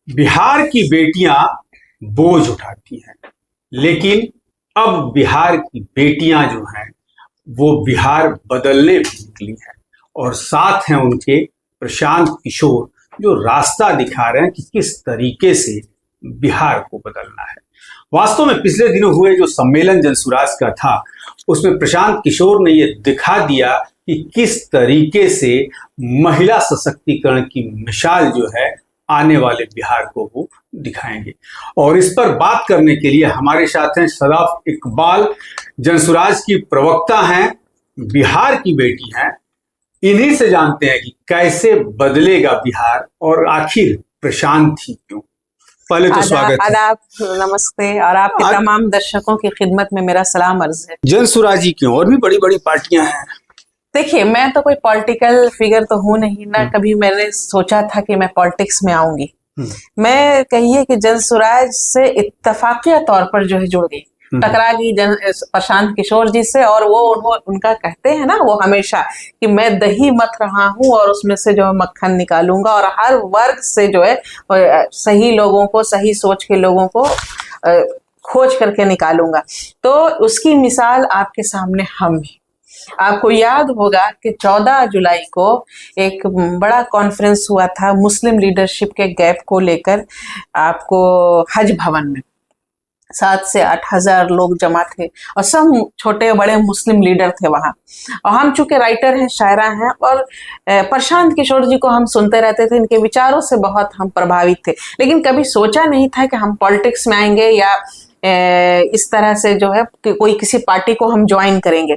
बिहार की बेटियां बोझ उठाती हैं, लेकिन अब बिहार की बेटियां जो हैं वो बिहार बदलने भी निकली हैं और साथ हैं उनके प्रशांत किशोर, जो रास्ता दिखा रहे हैं कि किस तरीके से बिहार को बदलना है। वास्तव में पिछले दिनों हुए जो सम्मेलन जनसुराज का था, उसमें प्रशांत किशोर ने ये दिखा दिया कि किस तरीके से महिला सशक्तिकरण की मिसाल जो है आने वाले बिहार को वो दिखाएंगे। और इस पर बात करने के लिए हमारे साथ हैं सदाफ इकबाल, जनसुराज की प्रवक्ता हैं, बिहार की बेटी हैं। इन्हीं से जानते हैं कि कैसे बदलेगा बिहार और आखिर प्रशांत ही क्यों। पहले तो स्वागत है। आदाब, नमस्ते, और आपके तमाम दर्शकों की खिदमत में मेरा सलाम अर्ज है। जनसुराज ही क्यों, और भी बड़ी बड़ी पार्टियां हैं। देखिए, मैं तो कोई पॉलिटिकल फिगर तो हूं नहीं ना, कभी मैंने सोचा था कि मैं पॉलिटिक्स में आऊंगी। मैं कहिए कि जनसुराज से इत्तफाकिया तौर पर जो है जुड़ गई, टकरा गई प्रशांत किशोर जी से। और वो उनका कहते हैं ना वो हमेशा कि मैं दही मथ रहा हूं और उसमें से जो है मक्खन निकालूंगा, और हर वर्ग से जो है सही लोगों को, सही सोच के लोगों को खोज करके निकालूंगा। तो उसकी मिसाल आपके सामने हम हैं। आपको याद होगा कि 14 जुलाई को एक बड़ा कॉन्फ्रेंस हुआ था मुस्लिम लीडरशिप के गैप को लेकर, आपको हज भवन में 7 से 8 हजार लोग जमा थे और सब छोटे बड़े मुस्लिम लीडर थे वहां। और हम चूंकि राइटर हैं, शायरा हैं, और प्रशांत किशोर जी को हम सुनते रहते थे, इनके विचारों से बहुत हम प्रभावित थे, लेकिन कभी सोचा नहीं था कि हम पॉलिटिक्स में आएंगे या इस तरह से जो है कि कोई किसी पार्टी को हम ज्वाइन करेंगे।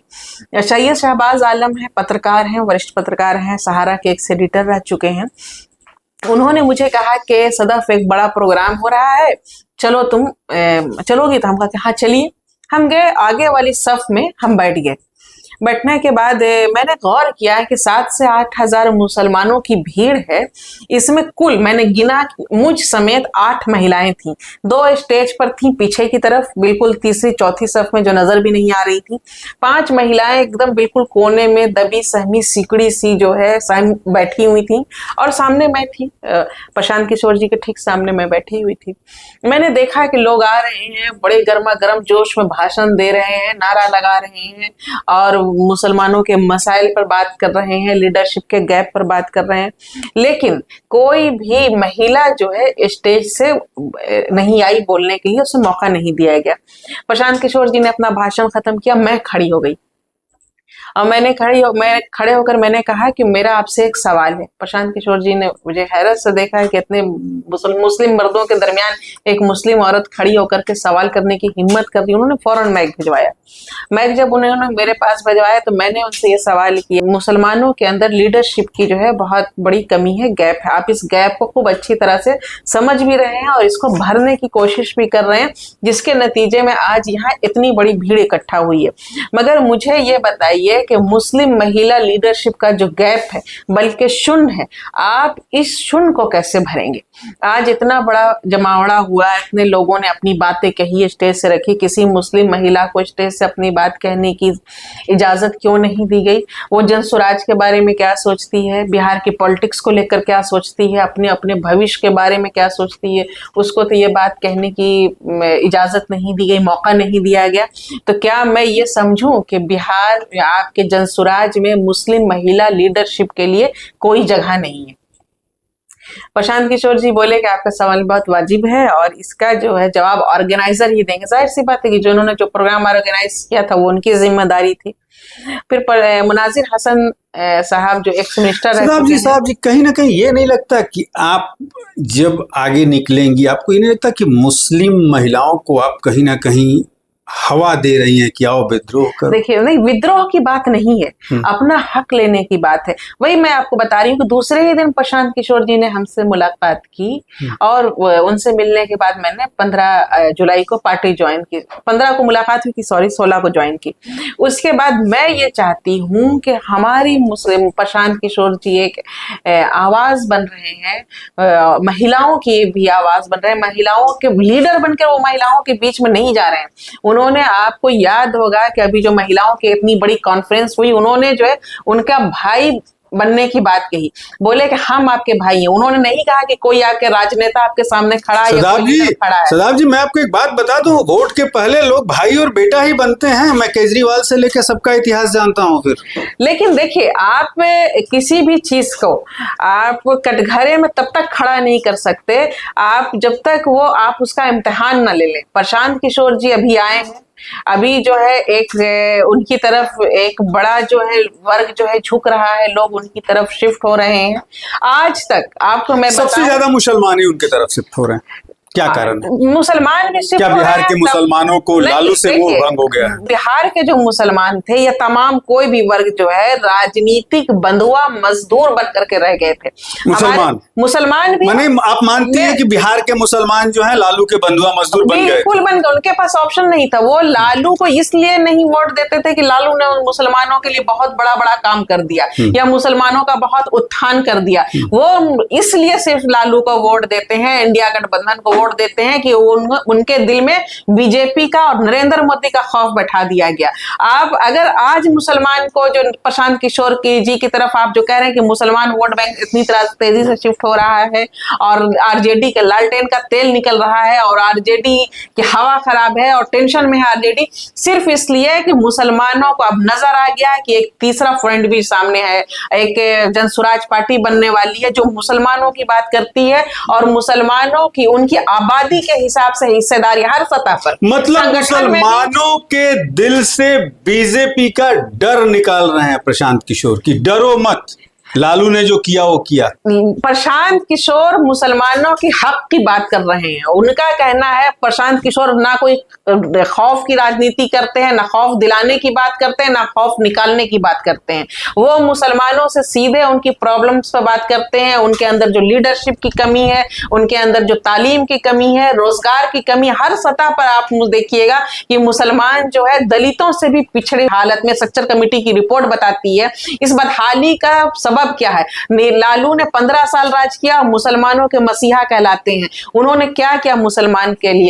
सैयद शहबाज आलम है, पत्रकार हैं, वरिष्ठ पत्रकार हैं, सहारा के एक्स एडिटर रह चुके हैं। उन्होंने मुझे कहा कि सदफ एक बड़ा प्रोग्राम हो रहा है, चलो तुम चलोगी? तो हम कहा कि हाँ चलिए। हम गए, आगे वाली सफ में हम बैठ गए। बैठने के बाद मैंने गौर किया कि 7 से 8 हजार मुसलमानों की भीड़ है। इसमें कुल मैंने गिना, मुझ समेत 8 महिलाएं थीं। 2 स्टेज पर थीं पीछे की तरफ, बिल्कुल तीसरी चौथी सफ में जो नजर भी नहीं आ रही थी। 5 महिलाएं एकदम बिल्कुल कोने में दबी सहमी सिकड़ी सी जो है बैठी हुई थी, और सामने मैं थी, प्रशांत किशोर जी के ठीक सामने मैं बैठी हुई थी। मैंने देखा कि लोग आ रहे हैं, बड़े गर्मा गर्म जोश में भाषण दे रहे हैं, नारा लगा रहे हैं और मुसलमानों के मसाइल पर बात कर रहे हैं, लीडरशिप के गैप पर बात कर रहे हैं, लेकिन कोई भी महिला जो है स्टेज से नहीं आई बोलने के लिए, उसे मौका नहीं दिया गया। प्रशांत किशोर जी ने अपना भाषण खत्म किया, मैं खड़ी हो गई और मैं खड़े होकर मैंने कहा कि मेरा आपसे एक सवाल है। प्रशांत किशोर जी ने मुझे हैरत से देखा है कि इतने मुस्लिम मर्दों के दरमियान एक मुस्लिम औरत खड़ी होकर के सवाल करने की हिम्मत कर दी। उन्होंने फौरन माइक भिजवाया। माइक जब उन्होंने मेरे पास भिजवाया तो मैंने उनसे ये सवाल किया, मुसलमानों के अंदर लीडरशिप की जो है बहुत बड़ी कमी है, गैप है। आप इस गैप को खूब अच्छी तरह से समझ भी रहे हैं और इसको भरने की कोशिश भी कर रहे हैं, जिसके नतीजे में आज यहाँ इतनी बड़ी भीड़ इकट्ठा हुई है। मगर मुझे ये बताइए कि मुस्लिम महिला लीडरशिप का जो गैप है, बल्कि शून्य है, आप इस शून्य को कैसे भरेंगे? आज इतना बड़ा जमावड़ा हुआ, इतने लोगों ने अपनी बातें कही, स्टेज से रखी, किसी मुस्लिम महिला को स्टेज से अपनी बात कहने की इजाजत क्यों नहीं दी गई? वो जनसुराज के बारे में क्या सोचती है, बिहार की पॉलिटिक्स को लेकर क्या सोचती है, अपने अपने भविष्य के बारे में क्या सोचती है, उसको तो ये बात कहने की इजाजत नहीं दी गई, मौका नहीं दिया गया। तो क्या मैं ये समझूं कि बिहार आपके जनसुराज में मुस्लिम महिला लीडरशिप के लिए कोई जगह नहीं है? प्रशांत किशोर जी बोले कि आपका सवाल बहुत वाजिब है और इसका जो है जवाब ऑर्गेनाइजर ही देंगे। जाहिर सी बात है कि जो उन्होंने जो प्रोग्राम ऑर्गेनाइज किया था वो उनकी जिम्मेदारी थी। फिर मुनाजिर हसन साहब जो एक्स मिनिस्टर साहब जी, कहीं ना कहीं ये नहीं लगता कि आप जब आगे निकलेंगी, आपको ये नहीं लगता कि मुस्लिम महिलाओं को आप कहीं ना कहीं हवा दे रही हैं कि आओ विद्रोह करो? देखिए, नहीं, विद्रोह की बात नहीं है, अपना हक लेने की बात है। वही मैं आपको बता रही हूँ कि दूसरे ही दिन प्रशांत किशोर जी ने हमसे मुलाकात की और उनसे मिलने के बाद मैंने 15 जुलाई को पार्टी ज्वाइन की। 15 को मुलाकात हुई थी, सॉरी 16 को ज्वाइन की। उसके बाद मैं ये चाहती हूँ कि हमारी मुस्लिम प्रशांत किशोर जी एक आवाज बन रहे हैं, महिलाओं की भी आवाज बन रहे हैं, महिलाओं के लीडर बनकर वो महिलाओं के बीच में नहीं जा रहे हैं। उन्होंने, आपको याद होगा कि अभी जो महिलाओं की इतनी बड़ी कॉन्फ्रेंस हुई, उन्होंने जो है उनका भाई बनने की बात कही, बोले कि हम आपके भाई हैं। उन्होंने नहीं कहा कि कोई आपके राजनेता आपके सामने खड़ा है या कोई लीडर खड़ा है। सदाब जी, मैं आपको एक बात बता दूं, वोट के पहले लोग भाई और बेटा ही बनते हैं। मैं केजरीवाल से लेकर सबका इतिहास जानता हूं। फिर लेकिन देखिए, आप किसी भी चीज को आप कटघरे में तब तक खड़ा नहीं कर सकते आप जब तक वो आप उसका इम्तिहान न ले लें। प्रशांत किशोर जी अभी आए हैं, अभी जो है एक उनकी तरफ एक बड़ा जो है वर्ग जो है झुक रहा है, लोग उनकी तरफ शिफ्ट हो रहे हैं। आज तक आपको मैं सबसे ज्यादा मुसलमान ही उनके तरफ शिफ्ट हो रहे हैं, क्या कारण है? मुसलमान भी शिफ्ट क्या हो रहे बिहार हैं, के मुसलमानों को लालू से मोह भंग हो गया है? बिहार के जो मुसलमान थे या तमाम कोई भी वर्ग जो है राजनीतिक बंधुआ मजदूर बन करके रह गए थे। मुसलमान भी माने आप मानती हैं कि बिहार के मुसलमान जो है लालू के बंधुआ मजदूर बन गए? बिल्कुल बन गए। उनके पास ऑप्शन नहीं था। वो लालू को इसलिए नहीं वोट देते थे कि लालू ने मुसलमानों के लिए बहुत बड़ा बड़ा काम कर दिया या मुसलमानों का बहुत उत्थान कर दिया। वो इसलिए सिर्फ लालू को वोट देते हैं, इंडिया गठबंधन को वोट देते हैं कि उनके दिल में बीजेपी का और नरेंद्र मोदी का खौफ बैठा दिया गया। आप अगर आज मुसलमान को जो प्रशांत किशोर जी की तरफ आप जो कह रहे हैं कि मुसलमान वोट बैंक इतनी तेजी से शिफ्ट हो रहा है और आरजेडी के लालटेन का तेल निकल रहा है और आरजेडी की हवा खराब है और टेंशन में है आरजेडी, सिर्फ इसलिए कि मुसलमानों को अब नजर आ गया है कि एक तीसरा फ्रंट भी सामने है, एक जनसुराज पार्टी बनने वाली है जो मुसलमानों की बात करती है और मुसलमानों की उनकी आबादी के हिसाब से हिस्सेदारी हर सतह पर। मतलब मुसलमानों के दिल से बीजेपी का डर निकाल रहे हैं प्रशांत किशोर की, डरो मत, लालू ने जो किया वो किया। प्रशांत किशोर मुसलमानों की हक की बात कर रहे हैं। उनका कहना है प्रशांत किशोर ना कोई खौफ की राजनीति करते हैं, ना खौफ दिलाने की बात करते हैं, ना खौफ निकालने की बात करते हैं। वो मुसलमानों से सीधे उनकी प्रॉब्लम्स पर बात करते हैं, उनके अंदर जो लीडरशिप की कमी है, उनके अंदर जो तालीम की कमी है, रोजगार की कमी, हर सतह पर आप देखिएगा कि मुसलमान जो है दलितों से भी पिछड़े हालत में। सच्चर कमेटी की रिपोर्ट बताती है। इस बदहाली का सबब क्या है? लालू ने 15 साल राज किया, मुसलमानों के मसीहा कहलाते हैं। उन्होंने क्या किया मुसलमान के लिए?